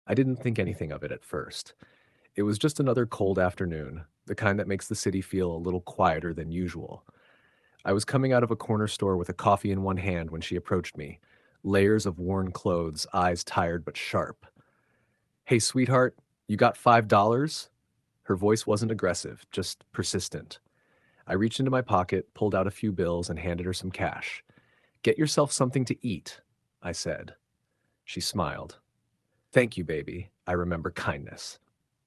I didn't think anything of it at first. It was just another cold afternoon, the kind that makes the city feel a little quieter than usual. I was coming out of a corner store with a coffee in one hand when she approached me, layers of worn clothes, eyes tired but sharp. "Hey, sweetheart, you got $5?" Her voice wasn't aggressive, just persistent. I reached into my pocket, pulled out a few bills, and handed her some cash. "Get yourself something to eat," I said. She smiled. "Thank you, baby. I remember kindness."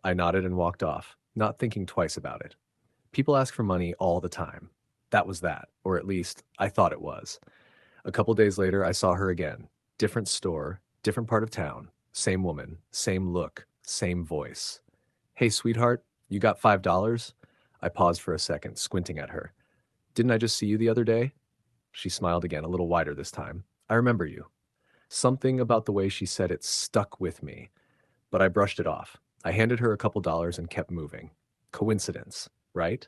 I nodded and walked off, not thinking twice about it. People ask for money all the time. That was that, or at least I thought it was. A couple days later, I saw her again. Different store, different part of town. Same woman, same look, same voice. "Hey, sweetheart, you got $5?" I paused for a second, squinting at her. "Didn't I just see you the other day?" She smiled again, a little wider this time. "I remember you." Something about the way she said it stuck with me, but I brushed it off. I handed her a couple dollars and kept moving. Coincidence, right?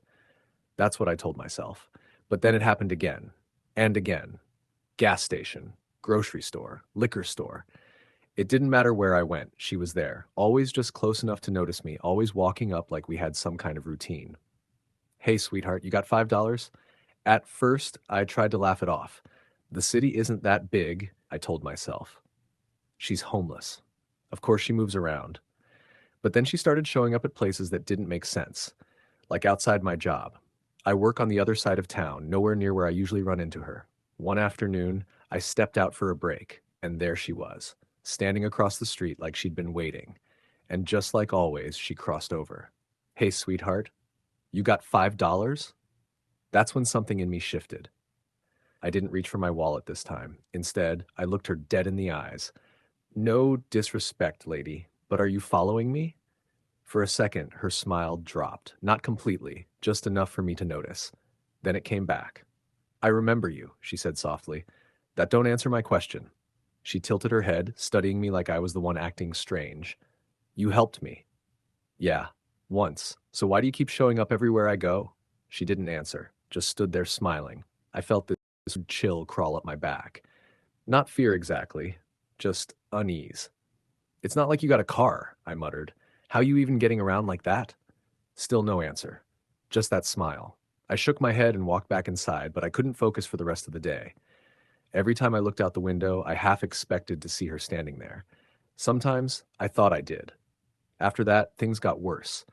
That's what I told myself. But then it happened again and again. Gas station, grocery store, liquor store. It didn't matter where I went, she was there, always just close enough to notice me, always walking up like we had some kind of routine. "Hey, sweetheart, you got $5?" At first, I tried to laugh it off. The city isn't that big, I told myself. She's homeless. Of course, she moves around. But then she started showing up at places that didn't make sense, like outside my job. I work on the other side of town, nowhere near where I usually run into her. One afternoon, I stepped out for a break, and there she was, standing across the street like she'd been waiting. And just like always, she crossed over. "Hey, sweetheart, you got $5?" That's when something in me shifted. I didn't reach for my wallet this time. Instead, I looked her dead in the eyes. "No disrespect, lady, but are you following me?" For a second, her smile dropped, not completely, just enough for me to notice. Then it came back. "I remember you," she said softly. "That don't answer my question." She tilted her head, studying me like I was the one acting strange. "You helped me." "Yeah, once. So why do you keep showing up everywhere I go?" She didn't answer, just stood there smiling. I felt this chill crawl up my back. Not fear exactly, just unease. "It's not like you got a car," I muttered. "How you even getting around like that?" Still no answer. Just that smile. I shook my head and walked back inside, but I couldn't focus for the rest of the day. Every time I looked out the window, I half expected to see her standing there. Sometimes I thought I did. After that, things got worse.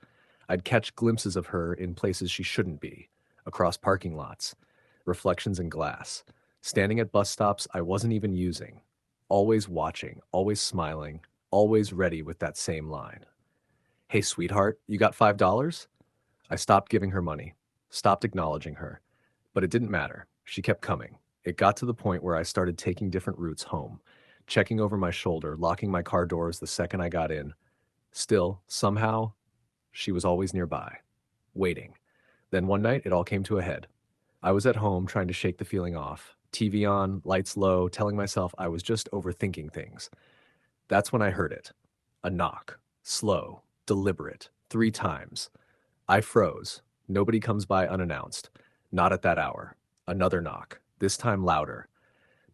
I'd catch glimpses of her in places she shouldn't be, across parking lots, reflections in glass, standing at bus stops I wasn't even using, always watching, always smiling, always ready with that same line. "Hey, sweetheart, you got $5?" I stopped giving her money, stopped acknowledging her. But it didn't matter. She kept coming. It got to the point where I started taking different routes home, checking over my shoulder, locking my car doors the second I got in. Still, somehow, she was always nearby, waiting. Then one night, it all came to a head. I was at home trying to shake the feeling off, TV on, lights low, telling myself I was just overthinking things. That's when I heard it. A knock. Slow, deliberate, 3 times. I froze. Nobody comes by unannounced. Not at that hour. Another knock, this time louder.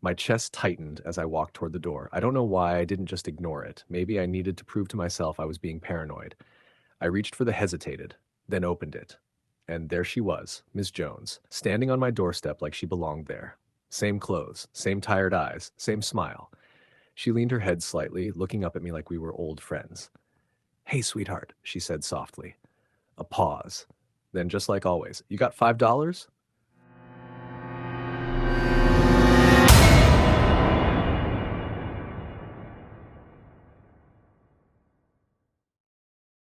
My chest tightened as I walked toward the door. I don't know why I didn't just ignore it. Maybe I needed to prove to myself I was being paranoid. I reached for the hesitated, then opened it. And there she was, Miss Jones, standing on my doorstep like she belonged there. Same clothes, same tired eyes, same smile. She leaned her head slightly, looking up at me like we were old friends. "Hey, sweetheart," she said softly. A pause. Then, just like always, "You got $5?"